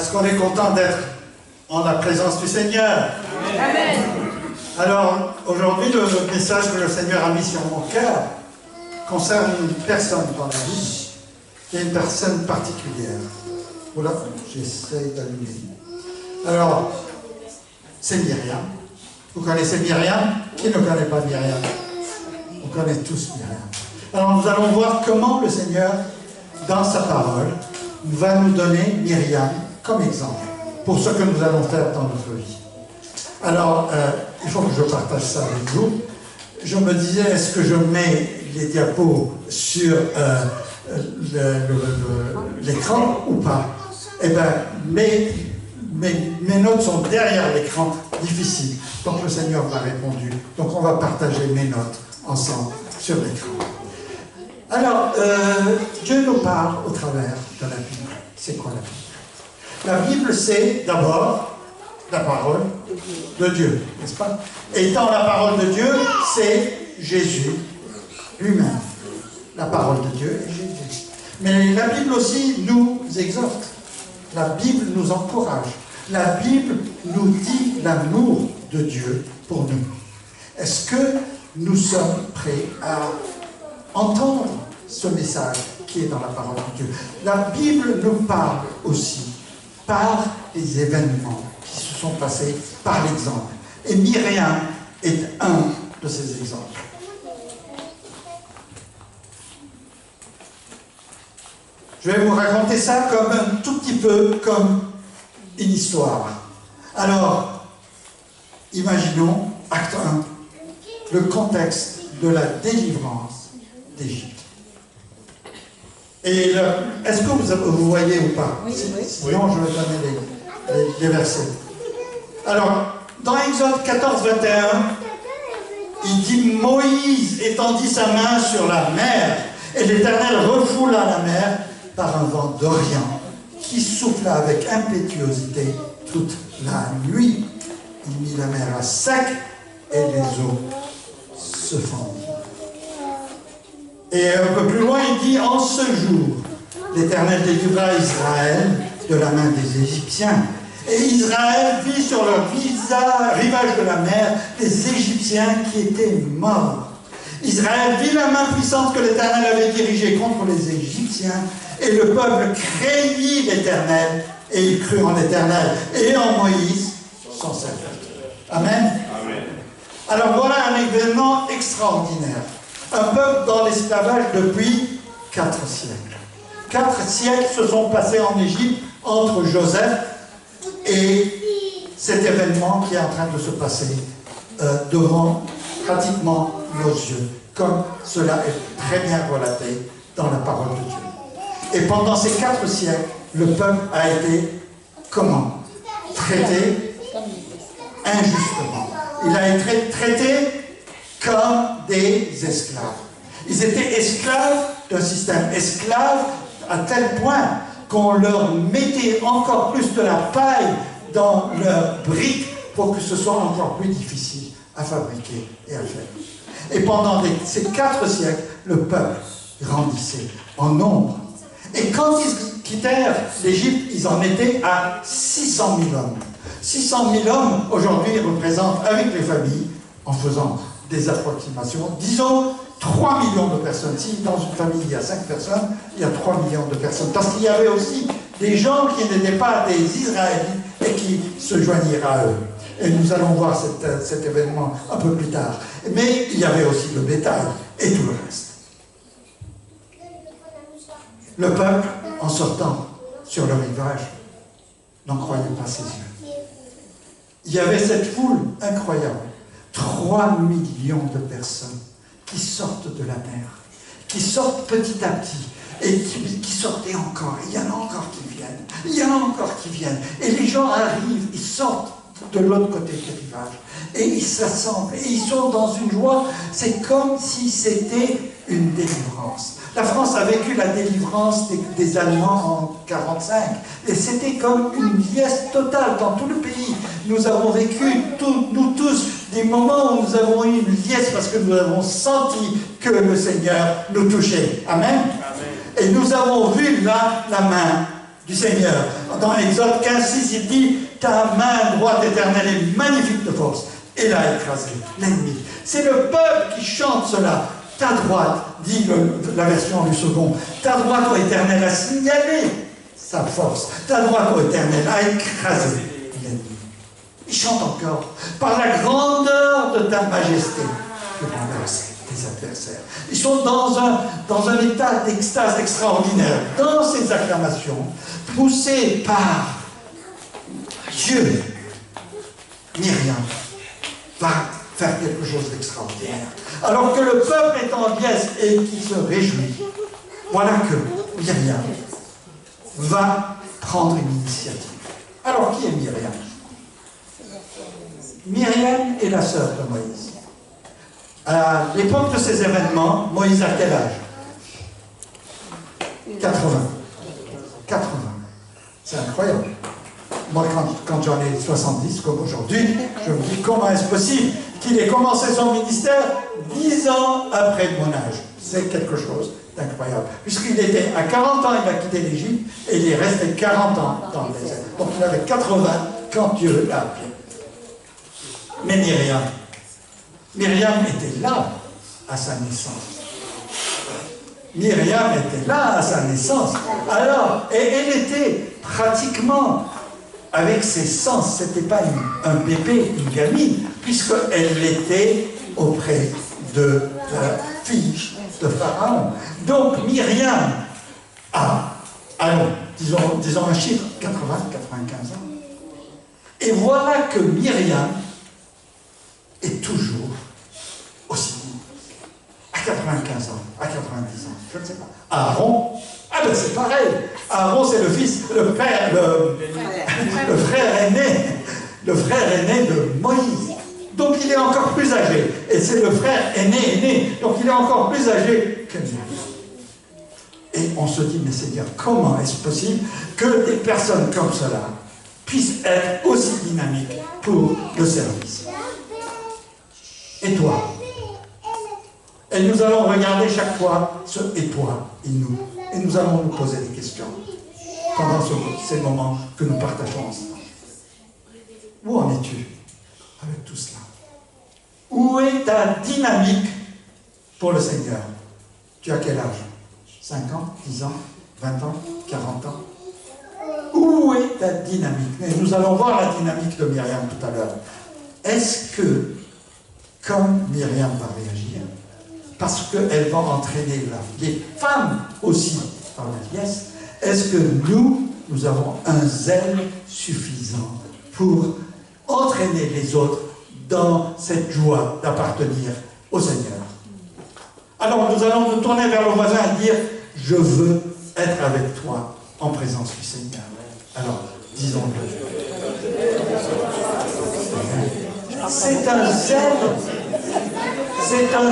Est-ce qu'on est content d'être en la présence du Seigneur? Amen. Alors, aujourd'hui, le message que le Seigneur a mis sur mon cœur concerne une personne dans la vie, qui est une personne particulière. Voilà, j'essaye d'allumer. Alors, c'est Myriam. Vous connaissez Myriam? Qui ne connaît pas Myriam? On connaît tous Myriam. Alors, nous allons voir comment le Seigneur, dans sa parole, va nous donner Myriam comme exemple pour ce que nous allons faire dans notre vie. Alors, il faut que je partage ça avec vous. Je me disais, est-ce que je mets les diapos sur l'écran ou pas? Eh bien, mes notes sont derrière l'écran, difficile. Donc le Seigneur m'a répondu. Donc on va partager mes notes ensemble sur l'écran. Alors, Dieu nous parle au travers de la Bible. C'est quoi la Bible? La Bible, c'est d'abord la parole de Dieu, n'est-ce pas? Et dans la parole de Dieu, c'est Jésus lui-même. La parole de Dieu est Jésus. Mais la Bible aussi nous exhorte. La Bible nous encourage. La Bible nous dit l'amour de Dieu pour nous. Est-ce que nous sommes prêts à entendre ce message qui est dans la parole de Dieu? La Bible nous parle aussi par les événements qui se sont passés, par l'exemple. Et Myriam est un de ces exemples. Je vais vous raconter ça comme un tout petit peu comme une histoire. Alors, imaginons, acte 1, le contexte de la délivrance d'Égypte. Et est-ce que vous voyez ou pas? Oui, sinon, je vais donner les versets. Alors, dans Exode 14, 21, il dit « Moïse étendit sa main sur la mer, et l'Éternel refoula la mer par un vent d'Orient, qui souffla avec impétuosité toute la nuit. Il mit la mer à sec, et les eaux se fendirent. » Et un peu plus loin, il dit « En ce jour, l'Éternel délivra Israël de la main des Égyptiens. Et Israël vit sur le rivage de la mer des Égyptiens qui étaient morts. Israël vit la main puissante que l'Éternel avait dirigée contre les Égyptiens, et le peuple craignit l'Éternel, et il crut en l'Éternel et en Moïse, son serviteur. » Amen. Amen. Alors voilà un événement extraordinaire. Un peuple dans l'esclavage depuis 4 siècles. 4 siècles se sont passés en Égypte entre Joseph et cet événement qui est en train de se passer devant pratiquement nos yeux, comme cela est très bien relaté dans la parole de Dieu. Et pendant ces 4 siècles, le peuple a été comment? Traité injustement. Il a été traité comme des esclaves. Ils étaient esclaves d'un système, esclaves à tel point qu'on leur mettait encore plus de la paille dans leurs briques pour que ce soit encore plus difficile à fabriquer et à faire. Et pendant ces 4 siècles, le peuple grandissait en nombre. Et quand ils quittèrent l'Égypte, ils en étaient à 600 000 hommes. 600 000 hommes, aujourd'hui, représentent, avec les familles, en faisant des approximations, disons 3 millions de personnes. Si dans une famille il y a 5 personnes, il y a 3 millions de personnes. Parce qu'il y avait aussi des gens qui n'étaient pas des Israélites et qui se joignirent à eux. Et nous allons voir cet événement un peu plus tard. Mais il y avait aussi le bétail et tout le reste. Le peuple, en sortant sur le rivage, n'en croyait pas ses yeux. Il y avait cette foule incroyable. 3 millions de personnes qui sortent de la mer, qui sortent petit à petit, et qui sortaient encore. Il y en a encore qui viennent. Il y en a encore qui viennent. Et les gens arrivent, ils sortent de l'autre côté du rivage. Et ils s'assemblent. Et ils sont dans une joie. C'est comme si c'était une délivrance. La France a vécu la délivrance des Allemands en 1945. Et c'était comme une liesse totale dans tout le pays. Nous avons vécu, nous tous, des moments où nous avons eu une liesse parce que nous avons senti que le Seigneur nous touchait. Amen. Amen. Et nous avons vu là la main du Seigneur. Dans Exode 15:6, il dit « Ta main droite éternelle est magnifique de force. Et l'a écrasé, l'ennemi. » C'est le peuple qui chante cela. Ta droite, dit la version du second, ta droite, ô Éternel, a signalé sa force. Ta droite, ô Éternel, a écrasé l'ennemi. Il chante encore. Par la grandeur de ta majesté, tu renverses tes adversaires. Ils sont dans un état d'extase extraordinaire. Dans ces acclamations, poussés par Dieu, Myriam va faire quelque chose d'extraordinaire. Alors que le peuple est en liesse et qui se réjouit, voilà que Myriam va prendre une initiative. Alors, qui est Myriam? Myriam est la sœur de Moïse. À l'époque de ces événements, Moïse a quel âge? 80. 80. C'est incroyable. Moi, quand j'en ai 70, comme aujourd'hui, je me dis comment est-ce possible qu'il ait commencé son ministère 10 ans après mon âge. C'est quelque chose d'incroyable. Puisqu'il était à 40 ans, il a quitté l'Égypte et il est resté 40 ans dans le désert. Donc il avait 80 quand Dieu l'a appelé. Mais Myriam était là à sa naissance. Myriam était là à sa naissance. Alors, et elle était pratiquement avec ses sens. Ce n'était pas un bébé, une gamine, puisqu'elle était auprès de la fille de Pharaon. Donc Myriam a, disons un chiffre, 80, 95 ans. Et voilà que Myriam est toujours aussi libre. À 95 ans, à 90 ans, je ne sais pas. Aaron, ah ben c'est pareil. Aaron c'est le fils, le frère aîné de Moïse. Donc il est encore plus âgé. Et c'est le frère aîné. Donc il est encore plus âgé que Myriam. Et on se dit, mais Seigneur, comment est-ce possible que des personnes comme cela puissent être aussi dynamiques pour le service? Et toi? Et nous allons regarder chaque fois ce « et toi » et nous. Et nous allons nous poser des questions pendant ces moments que nous partageons ensemble. Où en es-tu avec tout cela? Où est ta dynamique pour le Seigneur? Tu as quel âge? 5 ans, 10 ans, 20 ans, 40 ans? Où est ta dynamique? Et nous allons voir la dynamique de Myriam tout à l'heure. Est-ce que, comme Myriam va réagir, parce qu'elle va entraîner les femmes aussi par la liesse, est-ce que nous avons un zèle suffisant pour entraîner les autres dans cette joie d'appartenir au Seigneur? Alors nous allons nous tourner vers le voisin et dire « Je veux être avec toi en présence du Seigneur ». Alors, disons-le. C'est un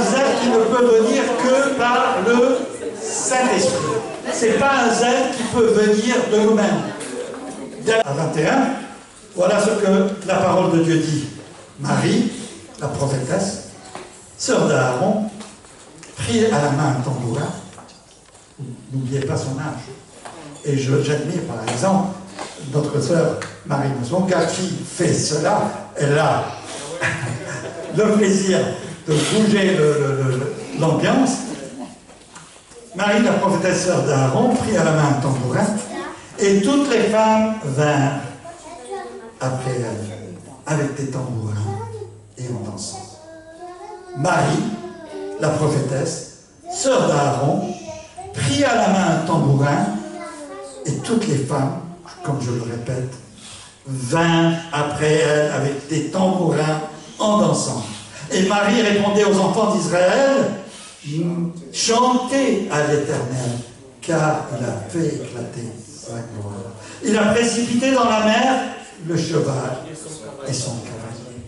zèle qui ne peut venir que par le Saint-Esprit. Ce n'est pas un zèle qui peut venir de nous-mêmes. À 21, voilà ce que la parole de Dieu dit. Marie, la prophétesse, sœur d'Aaron, prit à la main un tambourin. N'oubliez pas son âge. Et j'admire par exemple notre sœur Marie Mosonga qui fait cela. Elle a le plaisir de bouger l'ambiance. Marie, la prophétesse sœur d'Aaron, prit à la main un tambourin, et toutes les femmes vinrent après elle, avec des tambourins et en dansant. Marie, la prophétesse, sœur d'Aaron, prit à la main un tambourin, et toutes les femmes, comme je le répète, vinrent après elle avec des tambourins en dansant. Et Marie répondait aux enfants d'Israël, « Chantez à l'Éternel, car il a fait éclater sa gloire. Il a précipité dans la mer le cheval et son cavalier. »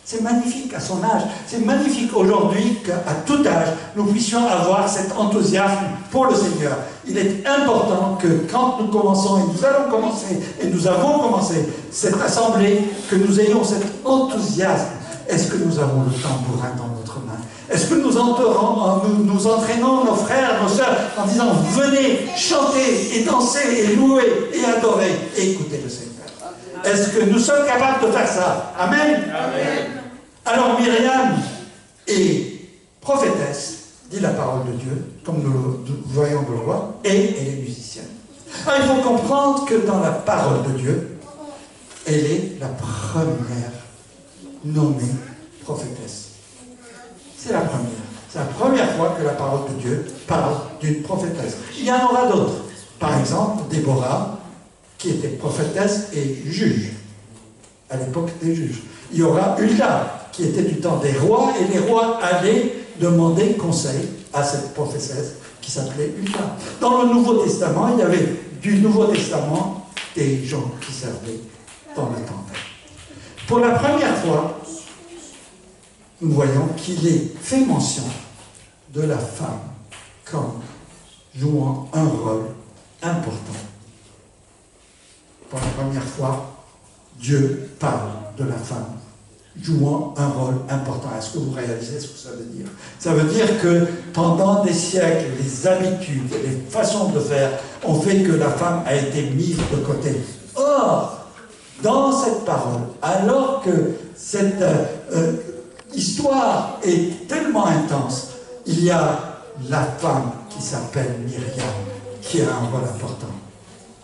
C'est magnifique à son âge. C'est magnifique aujourd'hui qu'à tout âge, nous puissions avoir cet enthousiasme pour le Seigneur. Il est important que quand nous commençons, et nous allons commencer, et nous avons commencé cette assemblée, que nous ayons cet enthousiasme. Est-ce que nous avons le tambourin dans notre main? Est-ce que nous entraînons nos frères, nos sœurs en disant venez chanter et danser et louer et adorer et écouter le Seigneur? Est-ce que nous sommes capables de faire ça? Amen. Amen. Alors Myriam est prophétesse, dit la parole de Dieu, comme nous voyons de le voir, et elle est musicienne. Alors il faut comprendre que dans la parole de Dieu, elle est la première nommée prophétesse. C'est la première. C'est la première fois que la parole de Dieu parle d'une prophétesse. Il y en aura d'autres. Par exemple, Déborah, qui était prophétesse et juge, à l'époque des juges. Il y aura Hulda, qui était du temps des rois, et les rois allaient demander conseil à cette prophétesse qui s'appelait Hulda. Dans le Nouveau Testament, il y avait du Nouveau Testament des gens qui servaient dans le temple. Pour la première fois, nous voyons qu'il est fait mention de la femme comme jouant un rôle important. Pour la première fois, Dieu parle de la femme jouant un rôle important. Est-ce que vous réalisez ce que ça veut dire? Ça veut dire que pendant des siècles, les habitudes, les façons de faire ont fait que la femme a été mise de côté. Or, dans cette parole, alors que cette histoire est tellement intense, il y a la femme qui s'appelle Myriam, qui a un rôle important.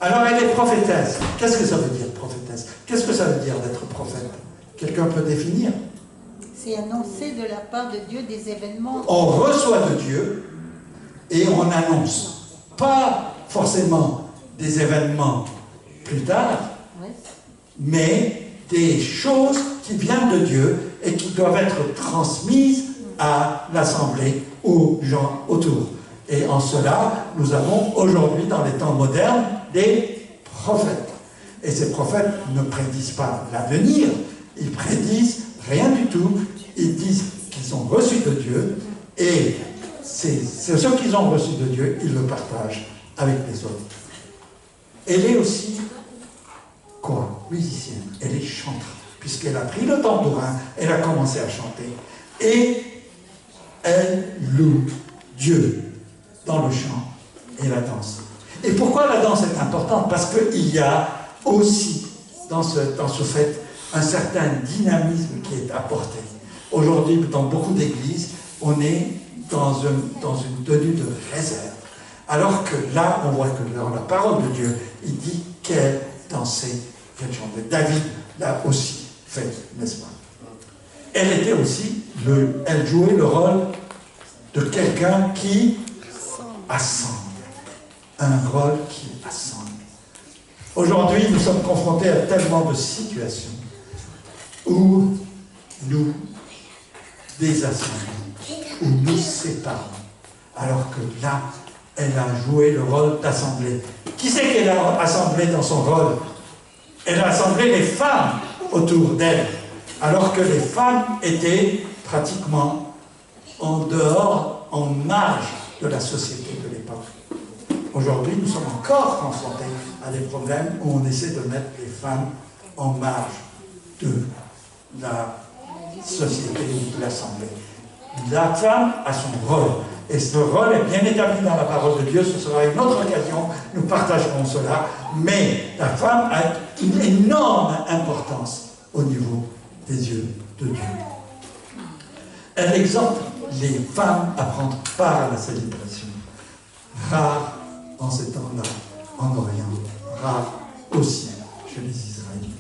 Alors elle est prophétesse. Qu'est-ce que ça veut dire, prophétesse? Qu'est-ce que ça veut dire d'être prophète? Quelqu'un peut définir? C'est annoncer de la part de Dieu des événements. On reçoit de Dieu et on annonce. Pas forcément des événements plus tard, oui, mais des choses qui viennent de Dieu et qui doivent être transmises à l'assemblée, aux gens autour. Et en cela, nous avons aujourd'hui, dans les temps modernes, des prophètes. Et ces prophètes ne prédisent pas l'avenir, ils prédisent rien du tout, ils disent qu'ils ont reçu de Dieu, et c'est ce qu'ils ont reçu de Dieu, ils le partagent avec les autres. Elle est aussi, quoi? Musicienne, elle est chanteuse, puisqu'elle a pris le tambourin, elle a commencé à chanter, et elle loue Dieu dans le chant et la danse. Et pourquoi la danse est importante? Parce qu'il y a aussi dans ce fait un certain dynamisme qui est apporté. Aujourd'hui, dans beaucoup d'églises, on est dans une tenue de réserve. Alors que là, on voit que dans la parole de Dieu, il dit qu'elle dansait, qu'elle chantait. David l'a aussi fait, n'est-ce pas? Elle était aussi, elle jouait le rôle de quelqu'un qui assemble. Un rôle qui assemble. Aujourd'hui, nous sommes confrontés à tellement de situations où nous désassemblons, où nous séparons. Alors que là, elle a joué le rôle d'assemblée. Qui c'est qu'elle a assemblé dans son rôle? Elle a assemblé les femmes autour d'elle, alors que les femmes étaient pratiquement en dehors, en marge de la société de l'époque. Aujourd'hui, nous sommes encore confrontés à des problèmes où on essaie de mettre les femmes en marge de la société ou de l'assemblée. La femme a son rôle, et ce rôle est bien établi dans la parole de Dieu. Ce sera une autre occasion, nous partagerons cela, mais la femme a une énorme importance au niveau des yeux de Dieu. Elle exhorte les femmes à prendre part à la célébration. Rare en ces temps-là, en Orient, rare aussi chez les Israélites.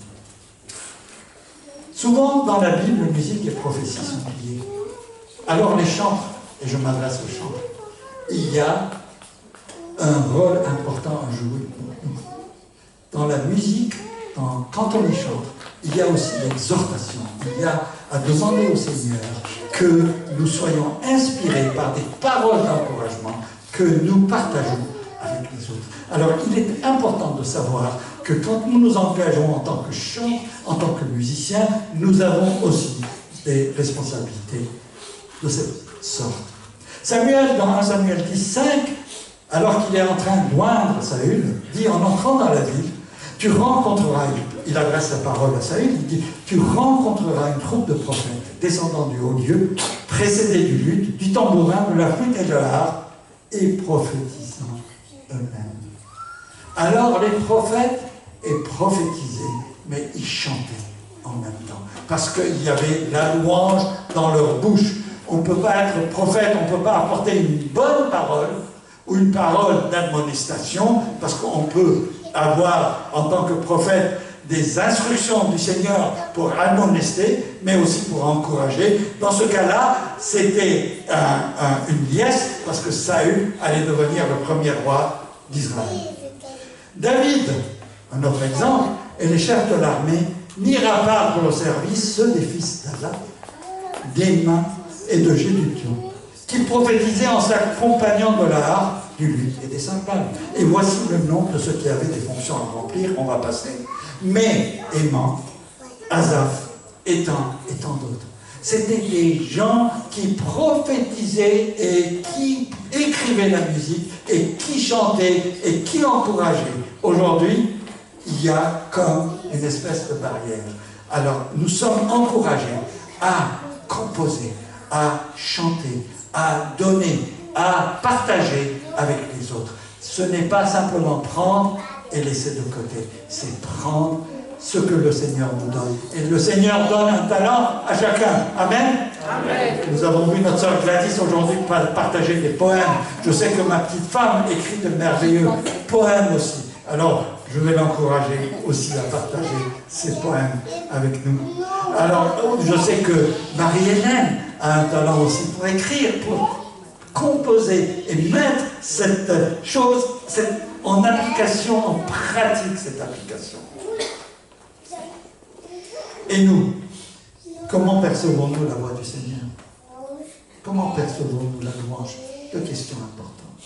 Souvent, dans la Bible, musique et prophétie sont liées. Alors les chantres, et je m'adresse aux chantres, il y a un rôle important à jouer pour nous. Dans la musique, quand on les chante, il y a aussi l'exhortation. Il y a à demander au Seigneur que nous soyons inspirés par des paroles d'encouragement que nous partageons avec les autres. Alors, il est important de savoir que quand nous nous engageons en tant que chanteur, en tant que musicien, nous avons aussi des responsabilités de cette sorte. Samuel, dans 1 Samuel 10, 5, alors qu'il est en train de loindre Saül, dit en entrant dans la ville, tu rencontreras, il adresse la parole à Saül, il dit, tu rencontreras une troupe de prophètes. descendant du haut lieu, précédés du luth, du tambourin, de la flûte et de la harpe, et prophétisant eux-mêmes. Alors les prophètes prophétisaient, mais ils chantaient en même temps, parce qu'il y avait la louange dans leur bouche. On ne peut pas être prophète, on ne peut pas apporter une bonne parole ou une parole d'admonestation, parce qu'on peut avoir en tant que prophète des instructions du Seigneur pour admonester, mais aussi pour encourager. Dans ce cas-là, c'était une liesse, parce que Saül allait devenir le premier roi d'Israël. David, un autre exemple, et les chefs de l'armée n'ira pas pour le service ceux des fils d'Azaph, d'Héman et de Gédution, qui prophétisaient en s'accompagnant de la harpe, du luth et des cymbales. Et voici le nom de ceux qui avaient des fonctions à remplir, on va passer. Mais Héman, Asaph, Étan et tant d'autres. C'était des gens qui prophétisaient et qui écrivaient la musique et qui chantaient et qui encourageaient. Aujourd'hui, il y a comme une espèce de barrière. Alors, nous sommes encouragés à composer, à chanter, à donner, à partager avec les autres. Ce n'est pas simplement prendre et laisser de côté, c'est prendre ce que le Seigneur nous donne. Et le Seigneur donne un talent à chacun. Amen. Amen. Nous avons vu notre sœur Gladys aujourd'hui partager des poèmes. Je sais que ma petite femme écrit de merveilleux poèmes aussi. Alors, je vais l'encourager aussi à partager ses poèmes avec nous. Alors, je sais que Marie-Hélène a un talent aussi pour écrire, pour composer et mettre cette chose en application, en pratique, cette application. Et nous, comment percevons-nous la voix du Seigneur? Comment percevons-nous la louange? Deux questions importantes.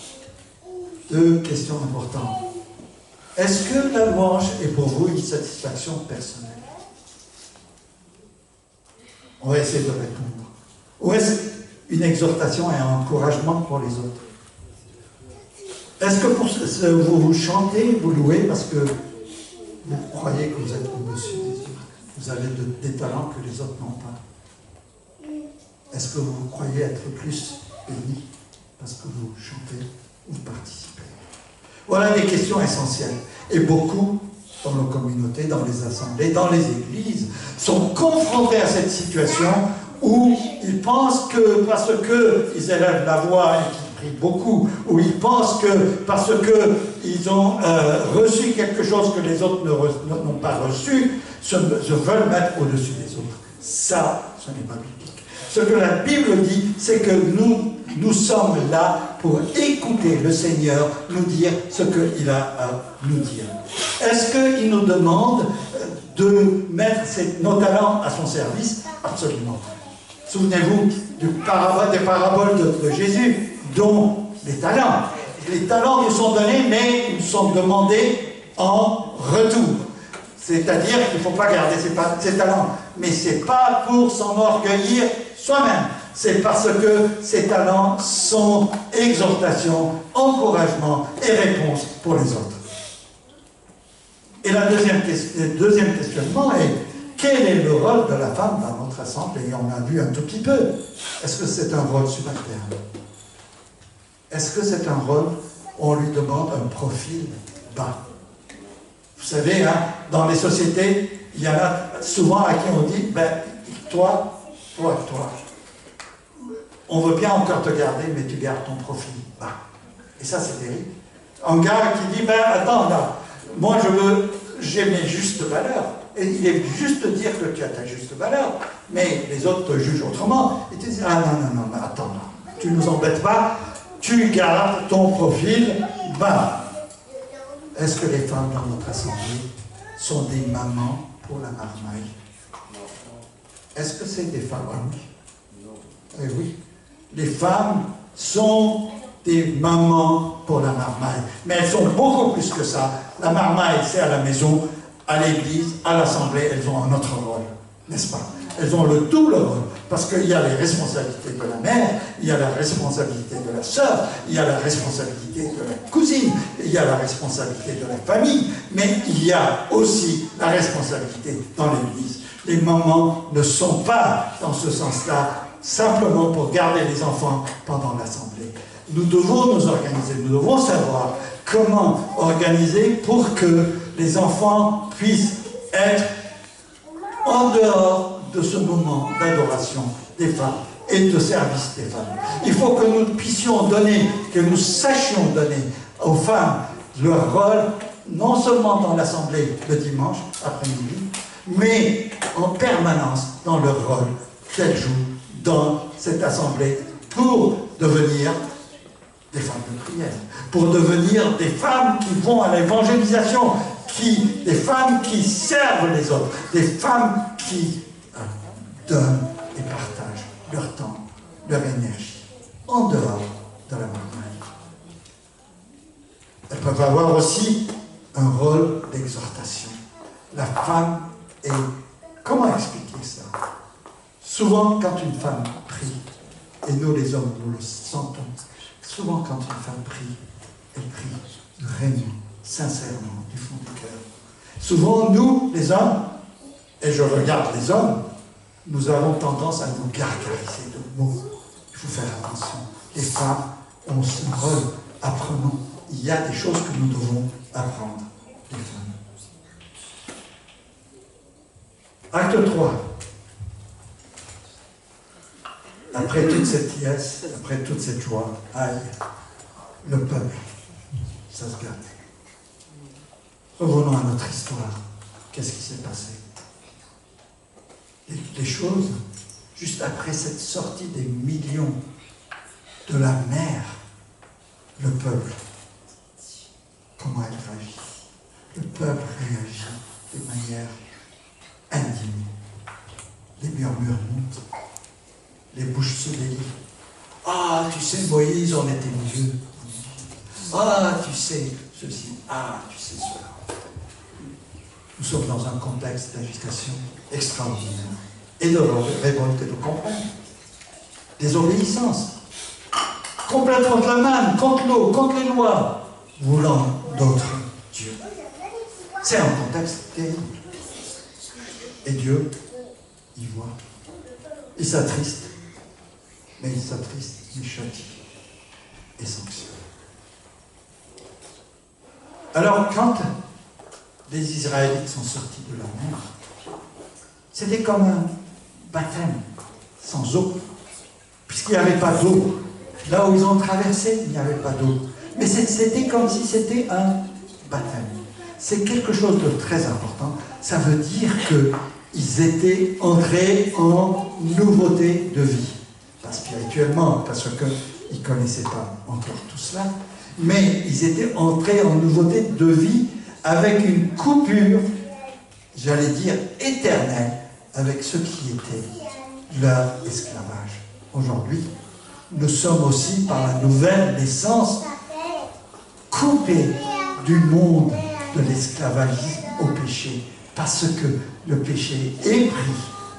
Deux questions importantes. Est-ce que la louange est pour vous une satisfaction personnelle? On va essayer de répondre. Ou est-ce une exhortation et un encouragement pour les autres? Est-ce que vous chantez, vous louez parce que vous croyez que vous êtes au-dessus des autres? Vous avez des talents que les autres n'ont pas? Est-ce que vous croyez être plus béni parce que vous chantez ou participez? Voilà des questions essentielles. Et beaucoup, dans nos communautés, dans les assemblées, dans les églises, sont confrontés à cette situation où ils pensent que parce qu'ils élèvent la voix et qu'ils prient beaucoup, où ils pensent que parce qu'ils ont reçu quelque chose que les autres n'ont pas reçu, se veulent mettre au-dessus des autres. Ça, ce n'est pas biblique. Ce que la Bible dit, c'est que nous sommes là pour écouter le Seigneur nous dire ce qu'il a à nous dire. Est-ce qu'il nous demande de mettre nos talents à son service? Absolument. Souvenez-vous des paraboles de Jésus, dont les talents. Les talents nous sont donnés, mais ils nous sont demandés en retour. C'est-à-dire qu'il ne faut pas garder ses talents. Mais ce n'est pas pour s'enorgueillir soi-même. C'est parce que ces talents sont exhortation, encouragement et réponse pour les autres. Et le deuxième questionnement est: quel est le rôle de la femme dans notre assemblée? Et on a vu un tout petit peu. Est-ce que c'est un rôle subalterne? Est-ce que c'est un rôle où on lui demande un profil bas? Vous savez, hein, dans les sociétés, il y en a souvent à qui on dit, ben, toi. On veut bien encore te garder, mais tu gardes ton profil bas. Et ça, c'est terrible. Un gars qui dit, ben, attends, là, moi, j'ai mes justes valeurs. Et il est juste de dire que tu as ta juste valeur, mais les autres te jugent autrement. Et tu dis, ah non, mais attends, là, tu ne nous embêtes pas, tu gardes ton profil bas. Est-ce que les femmes dans notre assemblée sont des mamans pour la marmaille? Est-ce que c'est des femmes? Eh oui. Les femmes sont des mamans pour la marmaille. Mais elles sont beaucoup plus que ça. La marmaille, c'est à la maison, à l'église, à l'assemblée, elles ont un autre rôle, n'est-ce pas? elles ont le tout leur rôle. Parce qu'il y a les responsabilités de la mère, il y a la responsabilité de la sœur, il y a la responsabilité de la cousine, il y a la responsabilité de la famille, mais il y a aussi la responsabilité dans l'Église. Les mamans ne sont pas dans ce sens-là, simplement pour garder les enfants pendant l'assemblée. Nous devons nous organiser, nous devons savoir comment organiser pour que les enfants puissent être en dehors de ce moment d'adoration des femmes et de service des femmes. Il faut que nous puissions donner, que nous sachions donner aux femmes leur rôle, non seulement dans l'assemblée le dimanche après-midi, mais en permanence dans leur rôle qu'elles jouent dans cette assemblée pour devenir des femmes de prière, pour devenir des femmes qui vont à l'évangélisation, des femmes qui servent les autres, des femmes qui donnent et partagent leur temps, leur énergie, en dehors de la marmite. Elles peuvent avoir aussi un rôle d'exhortation. La femme est... Comment expliquer ça? Souvent, quand une femme prie, et nous les hommes, nous le sentons, souvent quand une femme prie, elle prie vraiment, sincèrement, du fond du cœur. Souvent, nous, les hommes, et je regarde les hommes, nous avons tendance à nous gargariser de mots. Il faut faire attention. Les femmes ont ce rôle. Apprenons. Il y a des choses que nous devons apprendre, les femmes. Acte 3. Après toute cette liesse, après toute cette joie, aïe, le peuple, ça se gâte. Revenons à notre histoire. Qu'est-ce qui s'est passé? Les choses, juste après cette sortie des millions de la mer, le peuple, comment elle réagit? Le peuple réagit de manière indigne. Les murmures montent, les bouches se délient. Ah, tu sais, Moïse, on était mieux. Ah, tu sais, ceci. Ah, tu sais cela. Nous sommes dans un contexte d'agitation extraordinaire. Et de révolte et de campagne. Désobéissance. Complète contre la manne, contre l'eau, contre les lois, voulant d'autres dieux. C'est un contexte terrible. Et Dieu, il voit. Il s'attriste. Mais il s'attriste, il châtie et sanctionne. Alors, quand les Israélites sont sortis de la mer, c'était comme un baptême sans eau, puisqu'il n'y avait pas d'eau. Là où ils ont traversé, il n'y avait pas d'eau. Mais c'était comme si c'était un baptême. C'est quelque chose de très important. Ça veut dire qu'ils étaient entrés en nouveauté de vie. Pas spirituellement, parce qu'ils ne connaissaient pas encore tout cela, mais ils étaient entrés en nouveauté de vie avec une coupure, j'allais dire, éternelle, avec ce qui était leur esclavage. Aujourd'hui, nous sommes aussi, par la nouvelle naissance, coupés du monde de l'esclavagisme au péché, parce que le péché est pris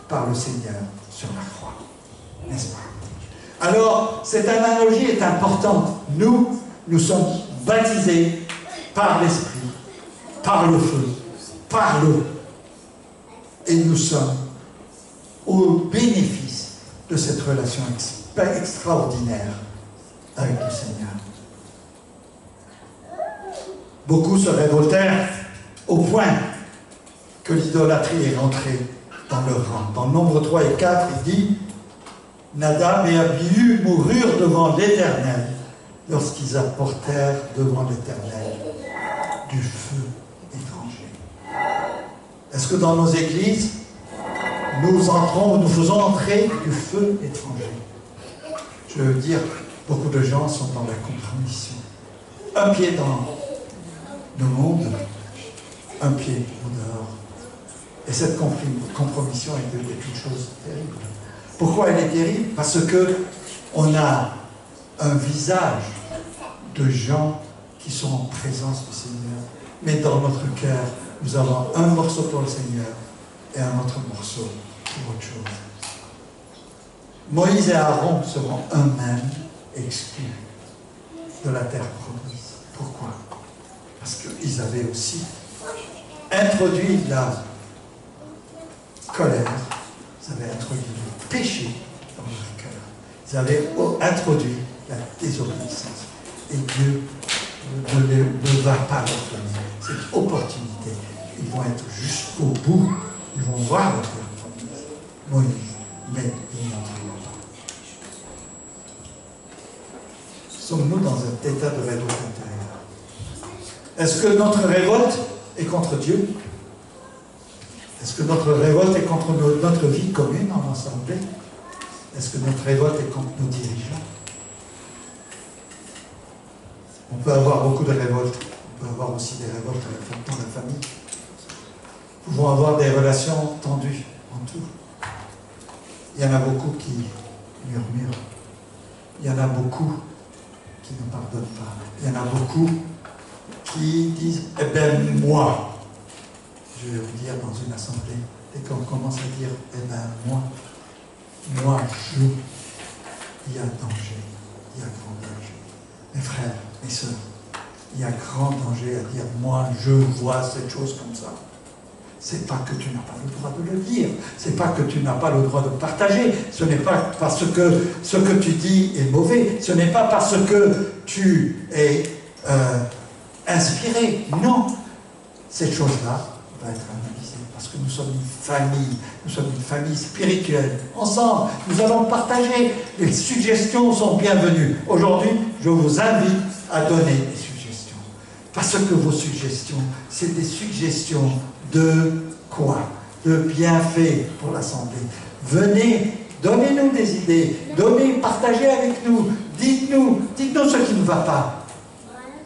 par le Seigneur sur la croix. N'est-ce pas? Alors, cette analogie est importante. Nous sommes baptisés par l'Esprit, par le feu, par l'eau. Et nous sommes au bénéfice de cette relation extraordinaire avec le Seigneur. Beaucoup se révoltèrent au point que l'idolâtrie est rentrée dans leur rang. Dans Nombre 3 et 4, il dit « Nadab et Abihu moururent devant l'Éternel lorsqu'ils apportèrent devant l'Éternel du feu étranger. » Est-ce que dans nos églises, nous faisons entrer du feu étranger? Je veux dire, beaucoup de gens sont dans la compromission. Un pied dans le monde, un pied au dehors. Et cette compromission est une chose terrible. Pourquoi elle est terrible? Parce qu'on a un visage de gens qui sont en présence du Seigneur. Mais dans notre cœur, nous avons un morceau pour le Seigneur et un autre morceau pour autre chose. Moïse et Aaron seront eux-mêmes exclus de la terre promise. Pourquoi? Parce qu'ils avaient aussi introduit la colère, ils avaient introduit le péché dans leur cœur. Ils avaient introduit la désobéissance. Et Dieu ne va pas leur donner cette opportunité. Ils vont être jusqu'au bout. Ils vont voir la terre promise. Moïse, mais ils n'y entreront pas. Sommes-nous dans un état de révolte intérieure? Est-ce que notre révolte est contre Dieu? Est-ce que notre révolte est contre notre vie commune en assemblée? Est-ce que notre révolte est contre nos dirigeants? On peut avoir beaucoup de révoltes. On peut avoir aussi des révoltes dans la famille. Nous pouvons avoir des relations tendues en tout. Il y en a beaucoup qui murmurent. Il y en a beaucoup qui ne pardonnent pas. Il y en a beaucoup qui disent « Eh bien, moi », je vais vous dire dans une assemblée, et quand on commence à dire « Eh bien, moi, je », il y a danger, il y a grand danger. Mes frères, mes sœurs, il y a grand danger à dire « Moi, je vois cette chose comme ça ». C'est pas que tu n'as pas le droit de le dire, c'est pas que tu n'as pas le droit de partager, ce n'est pas parce que ce que tu dis est mauvais, ce n'est pas parce que tu es inspiré, non. Cette chose-là va être analysée, parce que nous sommes une famille spirituelle. Ensemble, nous allons partager, les suggestions sont bienvenues. Aujourd'hui, je vous invite à donner des suggestions, parce que vos suggestions, c'est des suggestions de quoi? De bienfaits pour l'Assemblée. Venez, donnez-nous des idées, partagez avec nous, dites-nous ce qui ne va pas.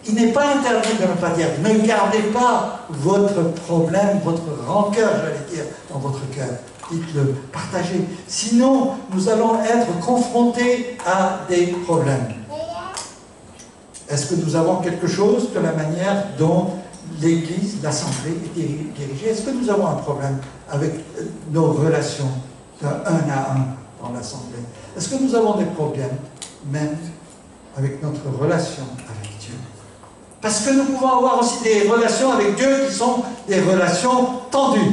Il n'est pas interdit de ne pas dire, ne gardez pas votre problème, votre rancœur, j'allais dire, dans votre cœur. Dites-le, partagez. Sinon, nous allons être confrontés à des problèmes. Est-ce que nous avons quelque chose de la manière dont l'Église, l'Assemblée est dirigée? Est-ce que nous avons un problème avec nos relations d'un à un dans l'Assemblée? Est-ce que nous avons des problèmes même avec notre relation avec Dieu? Parce que nous pouvons avoir aussi des relations avec Dieu qui sont des relations tendues.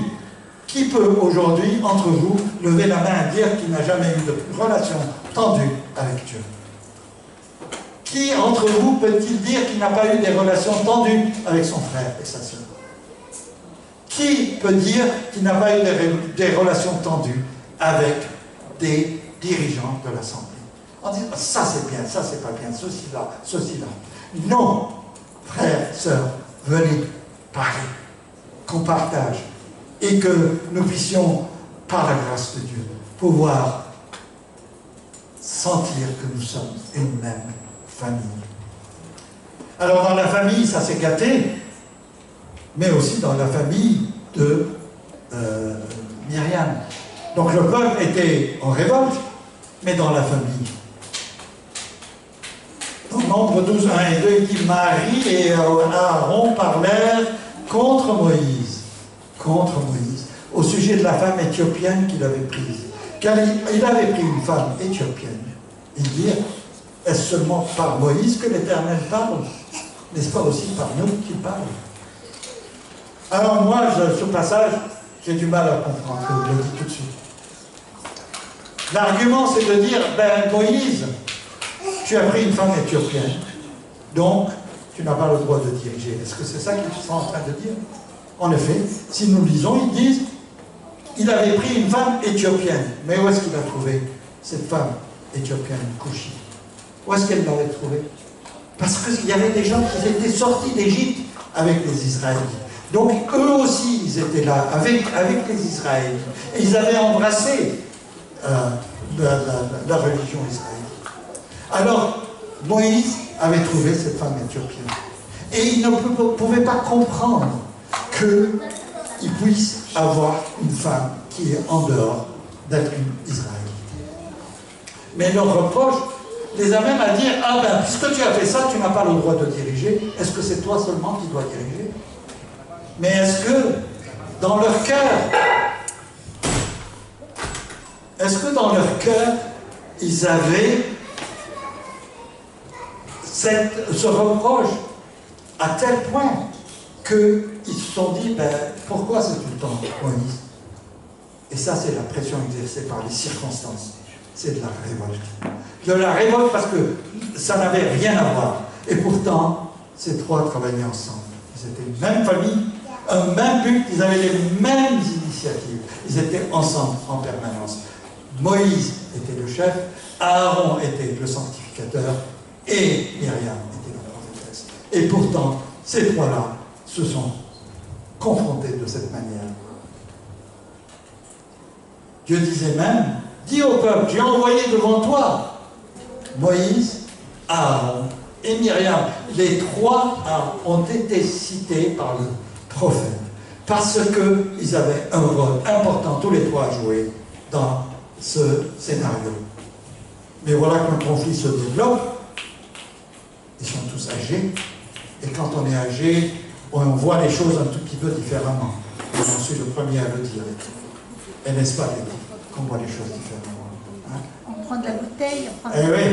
Qui peut aujourd'hui, entre vous, lever la main et dire qu'il n'a jamais eu de relation tendue avec Dieu? Qui entre vous peut-il dire qu'il n'a pas eu des relations tendues avec son frère et sa sœur? Qui peut dire qu'il n'a pas eu des relations tendues avec des dirigeants de l'Assemblée? En disant, ça c'est bien, ça c'est pas bien, ceci là, ceci là. Non, frères, sœurs, venez parler, qu'on partage, et que nous puissions, par la grâce de Dieu, pouvoir sentir que nous sommes une même famille. Alors dans la famille, ça s'est gâté, mais aussi dans la famille de Myriam. Donc le peuple était en révolte, mais dans la famille. Dans Nombre 12, 1 et 2, il dit Marie et Aaron parlèrent contre Moïse, au sujet de la femme éthiopienne qu'il avait prise. Car il avait pris une femme éthiopienne. Il dit, est-ce seulement par Moïse que l'Éternel parle? N'est-ce pas aussi par nous qu'il parle? Alors moi, ce passage, j'ai du mal à comprendre, je le dis tout de suite. L'argument, c'est de dire, ben Moïse, tu as pris une femme éthiopienne, donc tu n'as pas le droit de diriger. Est-ce que c'est ça qu'ils sont en train de dire? En effet, si nous lisons, ils disent, il avait pris une femme éthiopienne. Mais où est-ce qu'il a trouvé cette femme éthiopienne, Couchi? Où est-ce qu'elle l'avait trouvée? Parce qu'il y avait des gens qui étaient sortis d'Égypte avec les Israélites. Donc eux aussi, ils étaient là, avec les Israélites. Et ils avaient embrassé la religion israélite. Alors, Moïse avait trouvé cette femme éthiopienne. Et il ne pouvait pas comprendre qu'il puisse avoir une femme qui est en dehors d'être une Israélite. Mais leur reproche les amène à dire, ah ben, puisque tu as fait ça, tu n'as pas le droit de diriger. Est-ce que c'est toi seulement qui dois diriger? Mais est-ce que, dans leur cœur, Est-ce que dans leur cœur, ils avaient ce reproche à tel point qu'ils se sont dit, ben, pourquoi c'est tout le temps Moïse? Et ça, c'est la pression exercée par les circonstances. C'est de la révolte. De la révolte parce que ça n'avait rien à voir. Et pourtant, ces trois travaillaient ensemble. Ils étaient une même famille, un même but, ils avaient les mêmes initiatives. Ils étaient ensemble en permanence. Moïse était le chef, Aaron était le sanctificateur et Myriam était la prophétesse. Et pourtant, ces trois-là se sont confrontés de cette manière. Dieu disait même, dis au peuple, j'ai envoyé devant toi Moïse, Aaron et Myriam. Les trois ont été cités par le prophète parce qu'ils avaient un rôle important, tous les trois, à jouer dans ce scénario. Mais voilà qu'un conflit se développe. Ils sont tous âgés. Et quand on est âgé, on voit les choses un tout petit peu différemment. Et j'en suis le premier à le dire. Et n'est-ce pas, qu'on voit les choses différemment, hein? On prend de la bouteille, on prend de Eh la oui.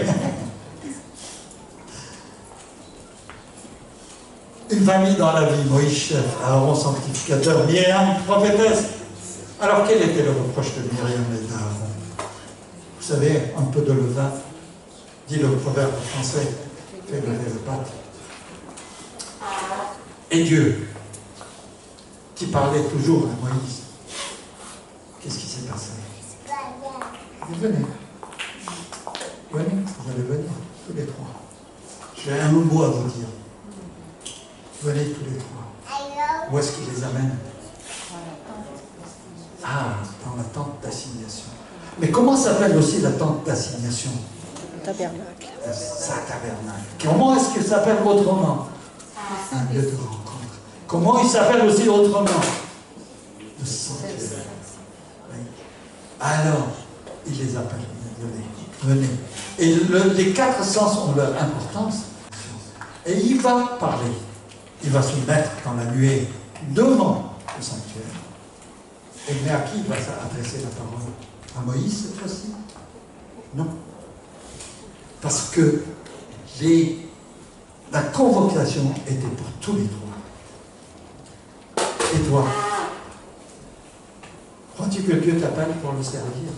Une famille dans la vie, Moïse chef, Aaron sanctificateur, Myriam prophétesse. Alors quel était le reproche de Myriam et d'Aaron? Vous savez, un peu de levain, dit le proverbe français, fait lever le pâte. Et Dieu, qui parlait toujours à Moïse, qu'est-ce qui s'est passé? Venez. Venez, vous allez venir, tous les trois. J'ai un mot à vous dire. Venez tous les trois. Où est-ce qu'il les amène? Ah, dans la tente d'assignation. Mais comment s'appelle aussi la tente d'assignation? Tabernacle. Sa tabernacle. Comment est-ce qu'il s'appelle autrement? Un lieu de rencontre. Comment il s'appelle aussi autrement? Le sanctuaire. Oui. Alors, il les appelle. Venez. Et les quatre sens ont leur importance. Et il va parler. Il va se mettre dans la nuée devant le sanctuaire. Et mais à qui il va s'adresser la parole? À Moïse cette fois-ci? Non. Parce que la convocation était pour tous les trois. Et toi? Crois-tu que Dieu t'appelle pour le servir?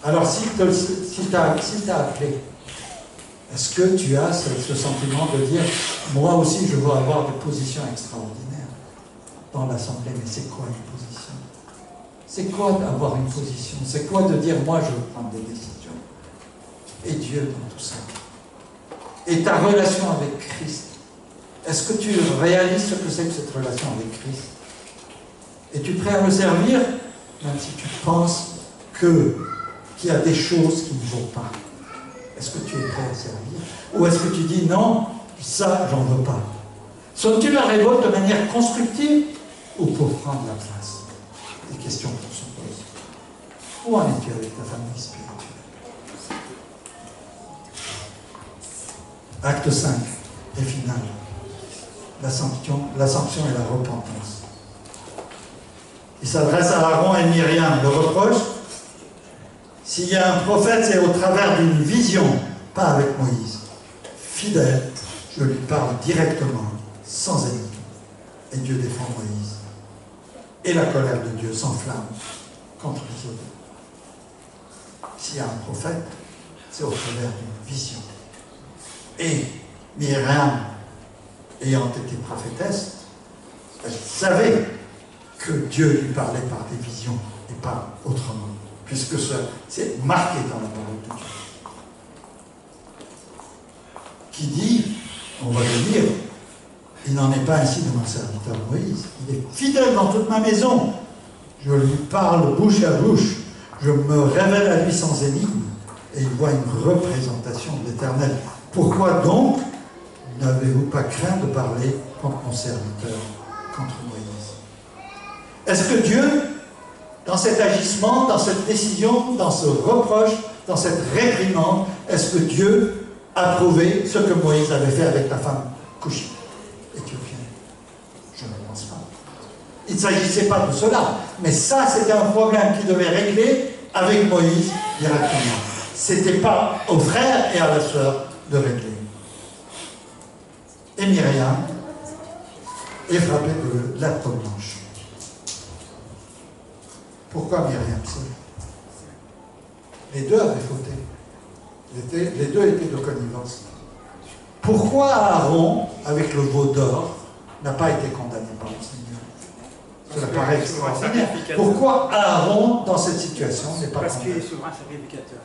Alors, s'il t'a appelé, est-ce que tu as ce sentiment de dire, moi aussi je veux avoir des positions extraordinaires dans l'Assemblée? Mais c'est quoi une position? C'est quoi d'avoir une position? C'est quoi de dire, moi je veux prendre des décisions? Et Dieu dans tout ça? Et ta relation avec Christ? Est-ce que tu réalises ce que c'est que cette relation avec Christ? Es-tu prêt à le servir, même si tu penses qu'il y a des choses qui ne vont pas? Est-ce que tu es prêt à servir? Ou est-ce que tu dis non, ça, j'en veux pas? Sonnes-tu la révolte de manière constructive ou pour prendre la place? Des questions qu'on se pose. Où en es-tu avec ta famille spirituelle? Acte 5 et final. La sanction et la repentance. Il s'adresse à Aaron et Myriam. Le reproche, s'il y a un prophète, c'est au travers d'une vision, pas avec Moïse. Fidèle, je lui parle directement, sans ennemi. Et Dieu défend Moïse. Et la colère de Dieu s'enflamme contre les autres. S'il y a un prophète, c'est au travers d'une vision. Et Myriam, ayant été prophétesse, elle savait que Dieu lui parlait par des visions et pas autrement, puisque c'est marqué dans la parole de Dieu. Qui dit, on va le lire, il n'en est pas ainsi de mon serviteur Moïse. Il est fidèle dans toute ma maison. Je lui parle bouche à bouche. Je me révèle à lui sans énigme. Et il voit une représentation de l'Éternel. Pourquoi donc n'avez-vous pas craint de parler contre mon serviteur, contre Moïse? Est-ce que Dieu, dans cet agissement, dans cette décision, dans ce reproche, dans cette réprimande, est-ce que Dieu a prouvé ce que Moïse avait fait avec la femme couchée éthiopienne? Je ne pense pas. Il ne s'agissait pas de cela, mais ça c'était un problème qui devait régler avec Moïse directement. C'était pas aux frères et à la sœur de régler. Et Myriam est frappée de l'être blanche. Pourquoi Myriam seule? Les deux avaient fauté. Les deux étaient de connivence. Pourquoi Aaron, avec le veau d'or, n'a pas été condamné par le Seigneur? Cela paraît extraordinaire. Pourquoi Aaron, dans cette situation, n'est pas condamné? Parce qu'il est souverain sacrificateur.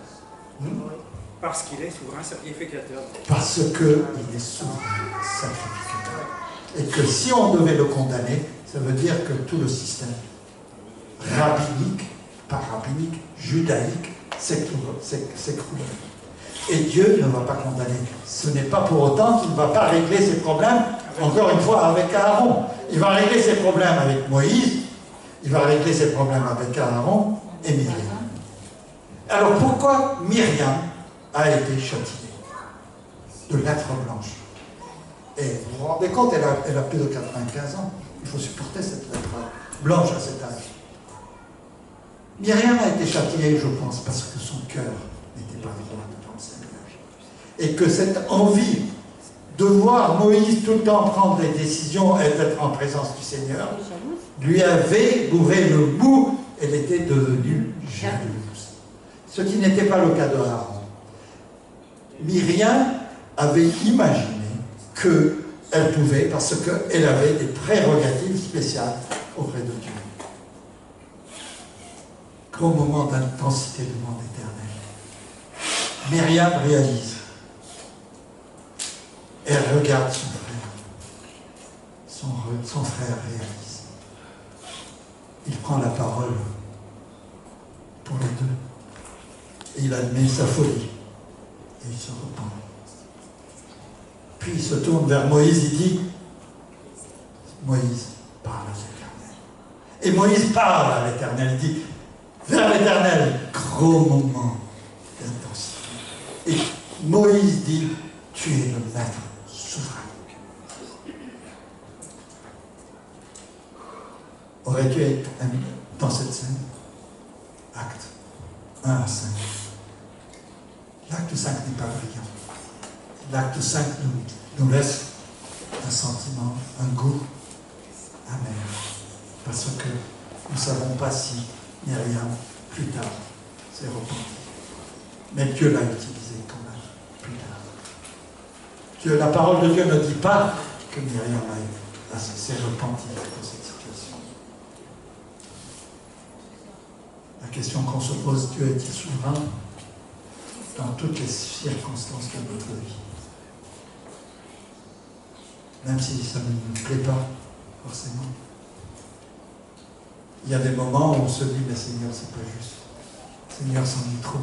Parce qu'il est souverain sacrificateur. Parce qu'il est souverain sacrificateur. Et que si on devait le condamner, ça veut dire que tout le système rabbinique, pas rabbinique, judaïque, s'écroule. Et Dieu ne va pas condamner. Ce n'est pas pour autant qu'il ne va pas régler ses problèmes, encore une fois, avec Aaron. Il va régler ses problèmes avec Moïse, il va régler ses problèmes avec Aaron et Myriam. Alors pourquoi Myriam a été châtiée de l'être blanche? Et vous vous rendez compte, elle a plus de 95 ans. Il faut supporter cette lettre blanche à cet âge. Myriam a été châtiée, je pense, parce que son cœur n'était pas droit devant le Seigneur. Et que cette envie de voir Moïse tout le temps prendre des décisions et d'être en présence du Seigneur lui avait bourré le bout, elle était devenue jalouse. Ce qui n'était pas le cas de Aaron. Myriam avait imaginé qu'elle pouvait, parce qu'elle avait des prérogatives spéciales auprès de Dieu. Grand moment d'intensité devant l'Éternel. Myriam réalise. Elle regarde son frère. Son frère réalise. Il prend la parole pour les deux. Et il admet sa folie. Et il se repent. Puis il se tourne vers Moïse, il dit, Moïse, parle à l'Éternel. Et Moïse parle à l'Éternel, il dit, vers l'Éternel, gros moment d'intensité. Et Moïse dit, tu es le maître souverain. Aurait-tu être dans cette scène? Acte 1 à 5. L'acte 5 n'est pas brillant. L'acte 5 nous laisse un sentiment, un goût amer. Parce que nous ne savons pas si Myriam, plus tard, s'est repentie. Mais Dieu l'a utilisé quand même, plus tard. La parole de Dieu ne dit pas que Myriam s'est repentie de cette situation. La question qu'on se pose, Dieu est-il souverain dans toutes les circonstances de notre vie? Même si ça ne nous plaît pas, forcément. Il y a des moments où on se dit, mais Seigneur, c'est pas juste. Seigneur, c'en est trop.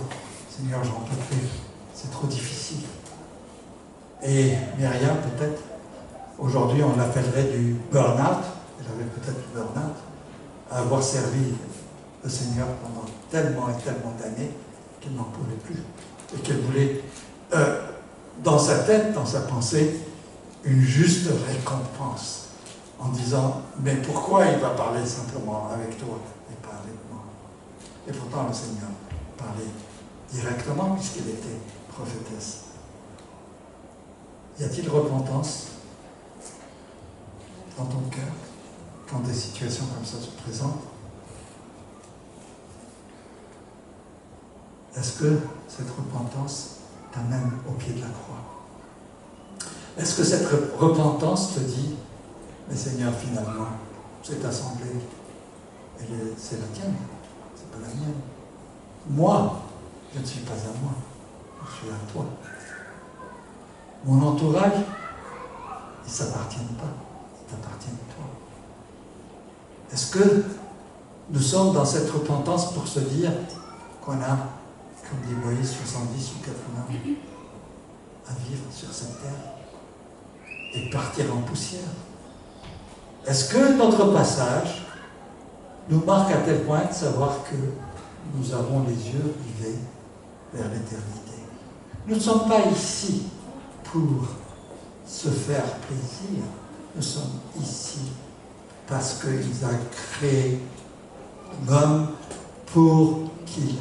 Seigneur, j'en peux plus. C'est trop difficile. Et Myriam, peut-être, aujourd'hui, on l'appellerait du burn-out. Elle avait peut-être du burn-out, à avoir servi le Seigneur pendant tellement et tellement d'années qu'elle n'en pouvait plus. Et qu'elle voulait, dans sa tête, dans sa pensée, une juste récompense. En disant, mais pourquoi il va parler simplement avec toi et pas avec moi? Et pourtant, le Seigneur parlait directement puisqu'il était prophétesse. Y a-t-il repentance dans ton cœur quand des situations comme ça se présentent? Est-ce que cette repentance t'amène au pied de la croix? Est-ce que cette repentance te dit, mais Seigneur, finalement, cette assemblée, c'est la tienne, c'est pas la mienne. Moi, je ne suis pas à moi, je suis à toi. Mon entourage, ils ne s'appartiennent pas, ils t'appartiennent à toi. Est-ce que nous sommes dans cette repentance pour se dire qu'on a, comme dit Moïse, 70 ou 80 ans à vivre sur cette terre et partir en poussière? Est-ce que notre passage nous marque à tel point de savoir que nous avons les yeux rivés vers l'éternité? Nous ne sommes pas ici pour se faire plaisir. Nous sommes ici parce qu'il a créé l'homme pour qu'il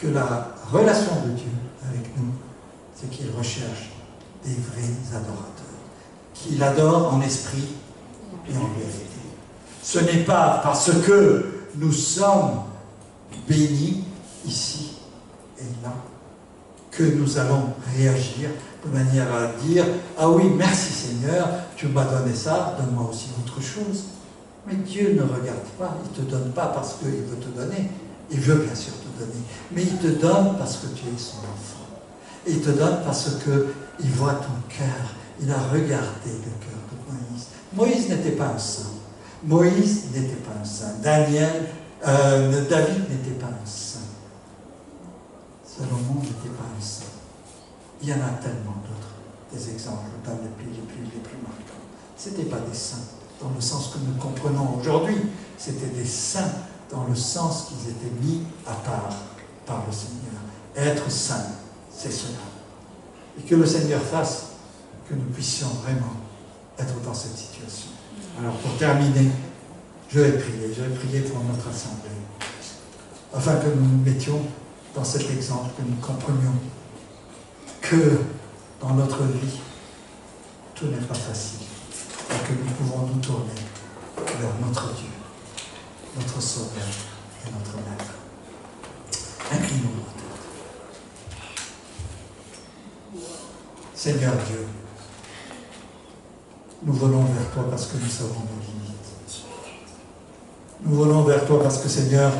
que la relation de Dieu avec nous, c'est qu'il recherche des vrais adorateurs, qu'il adore en esprit et en vérité. Ce n'est pas parce que nous sommes bénis ici et là que nous allons réagir de manière à dire « Ah oui, merci Seigneur, tu m'as donné ça, donne-moi aussi autre chose. » Mais Dieu ne regarde pas, il ne te donne pas parce qu'il veut te donner. Il veut bien sûr te donner, mais il te donne parce que tu es son enfant. Et il te donne parce qu'il voit ton cœur. Il a regardé le cœur de Moïse. Moïse n'était pas un saint. Moïse n'était pas un saint. David n'était pas un saint. Salomon n'était pas un saint. Il y en a tellement d'autres, des exemples dans les plus marquants. Ce n'étaient pas des saints dans le sens que nous comprenons aujourd'hui. C'était des saints dans le sens qu'ils étaient mis à part par le Seigneur. Être saint, c'est cela. Et que le Seigneur fasse que nous puissions vraiment être dans cette situation. Alors pour terminer, je vais prier pour notre assemblée, afin que nous nous mettions dans cet exemple, que nous comprenions que dans notre vie, tout n'est pas facile, et que nous pouvons nous tourner vers notre Dieu, notre Sauveur et notre Maître. Inclinons nos têtes. Seigneur Dieu, nous venons vers toi parce que nous savons nos limites. Nous venons vers toi parce que, Seigneur,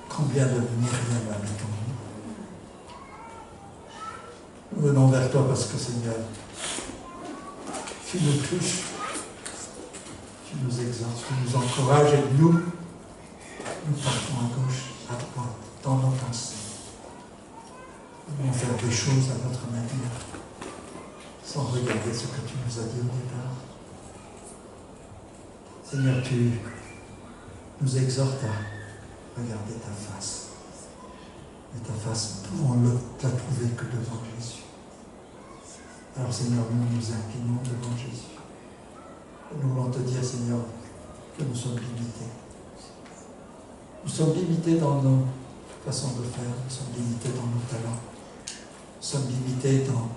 combien de myriades habitons nous. Nous venons vers toi parce que, Seigneur, tu nous touches, tu nous exhortes, tu nous encourages et nous partons à gauche, à droite, dans nos pensées. Nous voulons faire des choses à notre manière, sans regarder ce que tu nous as dit au départ. Seigneur, tu nous exhortes à regarder ta face. Et ta face, nous pouvons la trouver que devant Jésus. Alors Seigneur, nous nous inclinons devant Jésus. Et nous voulons te dire, Seigneur, que nous sommes limités. Nous sommes limités dans nos façons de faire, nous sommes limités dans nos talents, nous sommes limités dans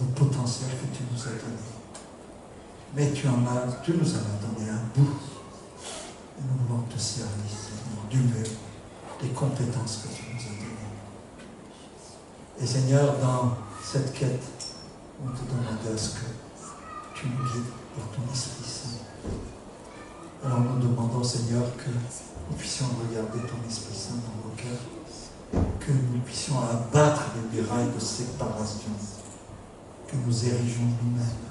le potentiel que tu nous as donné. Mais tu nous en as donné un bout. Et nous voulons te servir, Seigneur, du mieux, des compétences que tu nous as données. Et Seigneur, dans cette quête, on te demande à ce que tu nous guides par ton Esprit Saint. Alors nous demandons, Seigneur, que nous puissions regarder ton Esprit Saint dans nos cœurs, que nous puissions abattre les murailles de séparation, que nous érigeons nous-mêmes,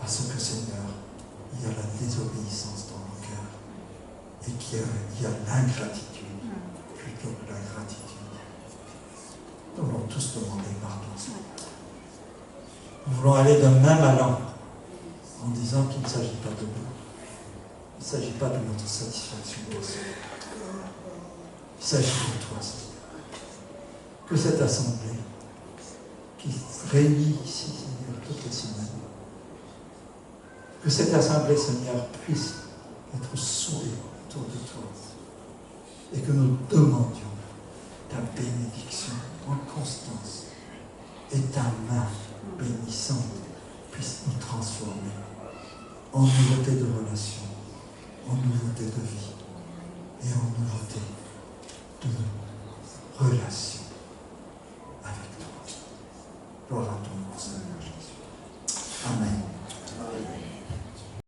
parce que, Seigneur, il y a la désobéissance dans nos cœurs et qu'il y a l'ingratitude plutôt que la gratitude. Nous voulons tous demander pardon, Seigneur. Nous voulons aller d'un même allant en disant qu'il ne s'agit pas de nous. Il ne s'agit pas de notre satisfaction personnelle. Il s'agit de toi, Seigneur. Que cette assemblée qui se réunit ici, Seigneur, toutes les semaines, que cette assemblée, Seigneur, puisse être soudée autour de toi et que nous demandions ta bénédiction en constance et ta main bénissante puisse nous transformer en nouveauté de relation, en nouveauté de vie.